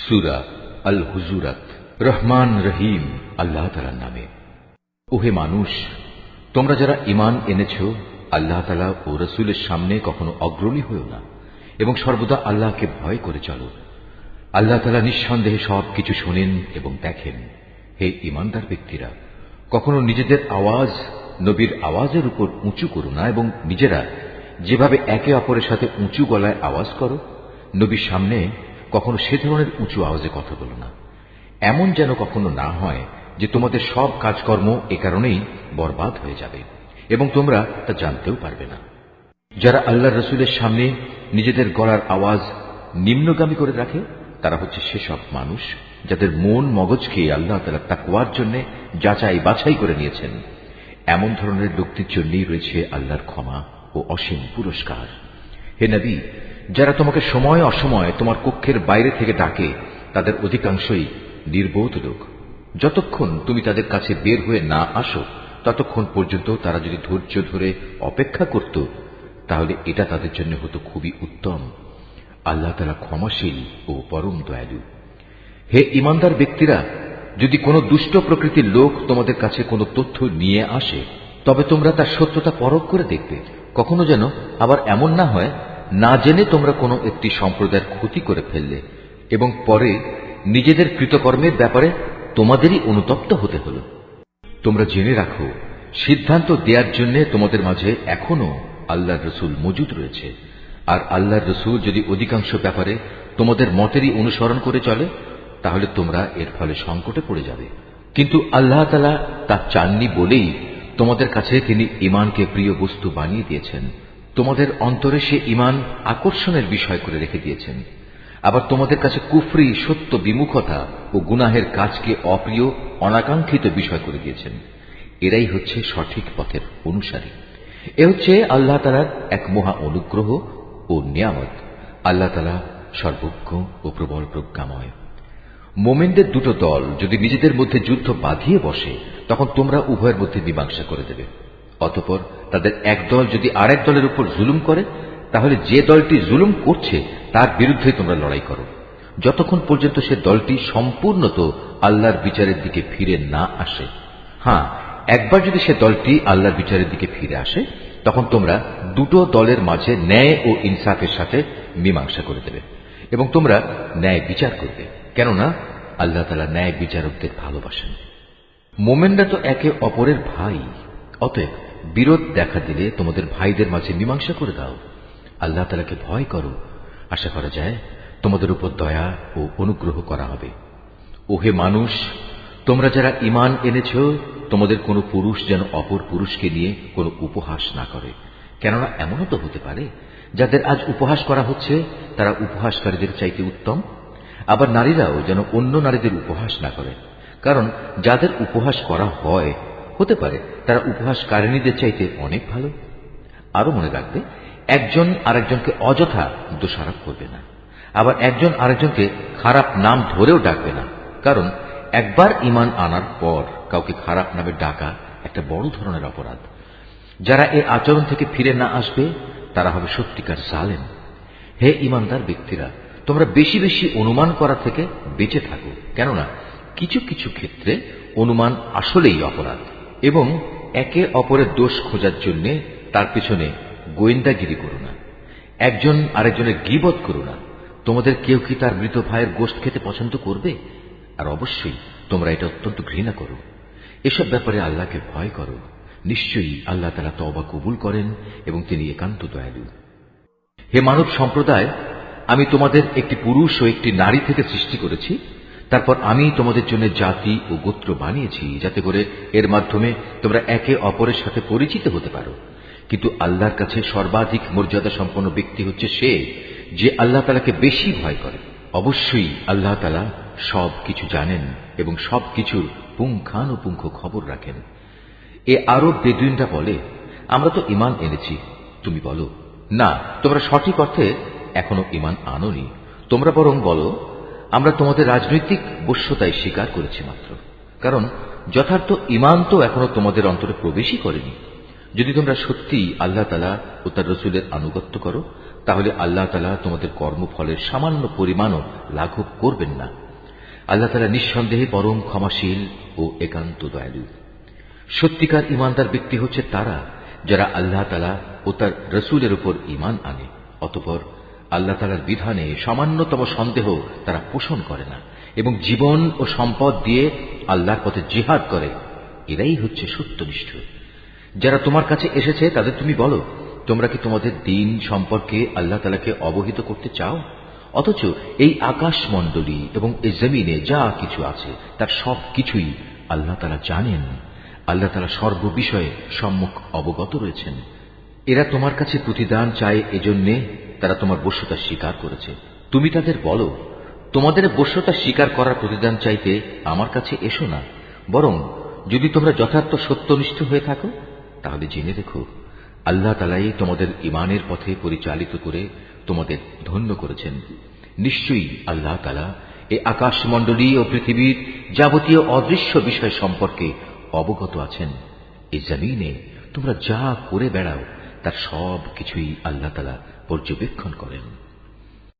সূরা আল হুজুরাত। রহমান রহিম আল্লাহ তাআলার নামে। ওহে মানুষ, তোমরা যারা ঈমান এনেছ, আল্লাহ তাআলা ও রাসূলের সামনে কখনো অগ্রণী হয়ো না এবং সর্বদা আল্লাহকে ভয় করে চলো। আল্লাহ তাআলা নিঃসন্দেহে সবকিছু শোনেন এবং দেখেন। হে ঈমানদার ব্যক্তিরা, কখনো নিজেদের আওয়াজ নবীর আওয়াজের উপর উঁচু করো না এবং নিজেরা যেভাবে একে অপরের সাথে উঁচু গলায় আওয়াজ করো, নবীর সামনে কখনো সে ধরনের উঁচু আওয়াজে কথা বলো না। এমন যেন কখনো না হয় যে তোমাদের সব কাজকর্ম এ কারণেই বরবাদ হয়ে যাবে এবং তোমরা তা জানতেও পারবে না। যারা আল্লাহর রাসূলের সামনে নিজেদের গলার আওয়াজ নিম্নগামী করে রাখে, তারা হচ্ছে সেসব মানুষ যাদের মন মগজকে আল্লাহ তাআলা তাকওয়ার জন্য যাচাই বাছাই করে নিয়েছেন। এমন ধরনের লোকদের জন্যই রয়েছে আল্লাহর ক্ষমা ও অসীম পুরস্কার। হে নবী, যারা তোমাকে সময় অসময় তোমার কক্ষের বাইরে থেকে ডাকে, তাদের অধিকাংশই নির্বোধ লোক। যতক্ষণ তুমি তাদের কাছে বের হয়ে না আসো, ততক্ষণ পর্যন্ত তারা যদি ধৈর্য ধরে অপেক্ষা করত, তাহলে এটা তাদের জন্য হতো খুবই উত্তম। আল্লাহ তাআলা ক্ষমাশীল ও পরম দয়ালু। হে ঈমানদার ব্যক্তিরা, যদি কোনো দুষ্ট প্রকৃতির লোক তোমাদের কাছে কোনো তথ্য নিয়ে আসে, তবে তোমরা তার সত্যতা পরখ করে দেখবে। কখনো যেন আবার এমন না হয় না জেনে তোমরা কোনো একটি সম্প্রদায়ের ক্ষতি করে ফেললে এবং পরে নিজেদের কৃতকর্মের ব্যাপারে তোমাদেরই অনুতপ্ত হতে হল। তোমরা জেনে রাখো, সিদ্ধান্ত দেওয়ার জন্য তোমাদের মাঝে এখনো আল্লাহর রাসূল মজুদ রয়েছে। আর আল্লাহর রাসূল যদি অধিকাংশ ব্যাপারে তোমাদের মতেরই অনুসরণ করে চলে, তাহলে তোমরা এর ফলে সংকটে পড়ে যাবে। কিন্তু আল্লাহ তাআলা তা চাননি বলেই তোমাদের কাছে তিনি ঈমানকে প্রিয় বস্তু বানিয়ে দিয়েছেন। তোমাদের অন্তরে সে ঈমান আকর্ষণের বিষয় করে রেখে দিয়েছেন। আবার তোমাদের কাছে কুফরি, সত্য বিমুখতা ও গুনাহের কাজকে অপ্রিয়, অনাকাঙ্ক্ষিত বিষয় করে দিয়েছেন। এরাই হচ্ছে সঠিক পথের অনুসারী। এ হচ্ছে আল্লাহ তাআলার এক মহা অনুগ্রহ ও নিয়ামত। আল্লাহ তাআলা সর্বজ্ঞ ও প্রবল প্রজ্ঞাময়। মোমেনদের দুটো দল যদি নিজেদের মধ্যে যুদ্ধ বাঁধিয়ে বসে, তখন তোমরা উভয়ের মধ্যে মীমাংসা করে দেবে। অতঃপর তাদের এক দল যদি আরেক দলের উপর জুলুম করে, তাহলে যে দলটি জুলুম করছে তার বিরুদ্ধে তোমরা লড়াই করো, যতক্ষণ পর্যন্ত সে দলটি সম্পূর্ণত আল্লাহর বিচারের দিকে ফিরে না আসে। হ্যাঁ, একবার যদি সে দলটি আল্লাহর বিচারের দিকে ফিরে আসে, তখন তোমরা দুটো দলের মাঝে ন্যায় ও ইনসাফের সাথে মীমাংসা করে দেবে এবং তোমরা ন্যায় বিচার করবে, কেননা আল্লাহ তাআলা ন্যায় বিচারকদের ভালোবাসেন। মোমেনরা তো একে অপরের ভাই। অতএব বিরোধ দেখা দিলে তোমাদের ভাইদের মাঝে মীমাংসা করে দাও। আল্লাহ তাআলাকে ভয় করো, আশা করা যায় তোমাদের উপর দয়া ও অনুগ্রহ করা হবে। ওহে মানুষ, তোমরা যারা ঈমান এনেছ, তোমাদের কোনো পুরুষ যেন অপর পুরুষকে নিয়ে কোনো উপহাস না করে, কেননা এমনও তো হতে পারে যাদের আজ উপহাস করা হচ্ছে তারা উপহাসকারীদের চাইতে উত্তম। আবার নারীরাও যেন অন্য নারীদের উপহাস না করে, কারণ যাদের উপহাস করা হয় হতে পারে তারা উপহাসকারিণীদের চাইতে অনেক ভালো। আরো মনে রাখবে, একজন আরেকজনকে অযথা দোষারোপ করবে না, আবার একজন আরেকজনকে খারাপ নাম ধরেও ডাকবে না, কারণ একবার ঈমান আনার পর কাউকে খারাপ নামে ডাকা একটা বড় ধরনের অপরাধ। যারা এই আচরণ থেকে ফিরে না আসবে তারা হবে সত্যিকার জালেম। হে ঈমানদার ব্যক্তিরা, তোমরা বেশি বেশি অনুমান করা থেকে বেঁচে থাকো, কেননা কিছু কিছু ক্ষেত্রে অনুমান আসলেই অপরাধ। এবং একে অপরের দোষ খোঁজার জন্য তার পিছনে গোয়েন্দাগিরি করো না। একজন আরেকজনের গীবত করো না। তোমাদের কেউ কি তার মৃত ভাইয়ের গোশত খেতে পছন্দ করবে? আর অবশ্যই তোমরা এটা অত্যন্ত ঘৃণা করো। এসব ব্যাপারে আল্লাহকে ভয় করো। নিশ্চয়ই আল্লাহ তাআলা তওবা কবুল করেন এবং তিনি একান্ত দয়ালু। হে মানব সম্প্রদায়, আমি তোমাদের একটি পুরুষ ও একটি নারী থেকে সৃষ্টি করেছি। তারপর আমি তোমাদের জন্য জাতি ও গোত্র বানিয়েছি, যাতে করে এর মাধ্যমে তোমরা একে অপরের সাথে পরিচিত হতে পারো। কিন্তু আল্লাহর কাছে সর্বাধিক মর্যাদা সম্পন্ন ব্যক্তি হচ্ছে সে যে আল্লাহ তাআলাকে বেশি ভয় করে। অবশ্যই আল্লাহ তাআলা সব কিছু জানেন এবং সবকিছুর পুঙ্খানুপুঙ্খ খবর রাখেন। এ আরব বেদুইনরা বলে, আমরা তো ঈমান এনেছি। তুমি বলো, না, তোমরা সঠিক অর্থে এখনো ঈমান আনোনি। তোমরা বরং বলো, আমরা তোমাদের রাজনৈতিক বশ্যতায় স্বীকার করেছি মাত্র, কারণ যথার্থ ঈমান তো এখনো তোমাদের অন্তরে প্রবেশই করেনি। যদি তোমরা সত্যি আল্লাহ তাআলা ও তার রাসূলের আনুগত্য করো, তাহলে আল্লাহ তাআলা তোমাদের কর্মফলের সামান্য পরিমাণও লাঘব করবেন না। আল্লাহ তাআলা নিঃসন্দেহে পরম ক্ষমাশীল ও একান্ত দয়ালু। সত্যিকার ঈমানদার ব্যক্তি হচ্ছে তারা যারা আল্লাহ তাআলা ও তার রাসূলের উপর ঈমান আনে, অতঃপর আল্লাহ তাআলার বিধানে সামান্যতম সন্দেহ তারা পোষণ করে না এবং জীবন ও সম্পদ দিয়ে আল্লাহর পথে জিহাদ করে। এরাই হচ্ছে সত্যনিষ্ঠ। যারা তোমার কাছে এসেছে তাদের তুমি বলো, তোমরা কি তোমাদের দ্বীন সম্পর্কে আল্লাহ তাআলাকে অবহিত করতে চাও? অথচ এই আকাশমণ্ডলী এবং এই জমিনে যা কিছু আছে তার সব কিছুই আল্লাহ তাআলা জানেন। আল্লাহ তাআলা সর্ববিষয়ে সম্মুখ অবগত রয়েছেন। এরা তোমার কাছে প্রতিদান চায় এজন্যে তারা তোমার বশ্যতা স্বীকার করেছে। তুমি তাদের বলো, তোমাদের বশ্যতা স্বীকার করার প্রতিদান চাইতে আমার কাছে এসো না, বরং যদি তোমরা যথার্থ সত্যনিষ্ঠ হয়ে থাকো তাহলে জেনে রেখো আল্লাহ তাআলাই তোমাদের ঈমানের পথে পরিচালিত করে তোমাদের ধন্য করেছেন। নিশ্চয়ই আল্লাহ তাআলা এই আকাশমণ্ডলী ও পৃথিবীর যাবতীয় অদৃশ্য বিষয় সম্পর্কে অবগত আছেন। এই জমিনে তোমরা যা করে বেড়াও তার সব কিছুই আল্লাহ তাআলা পর্যবেক্ষণ করেন।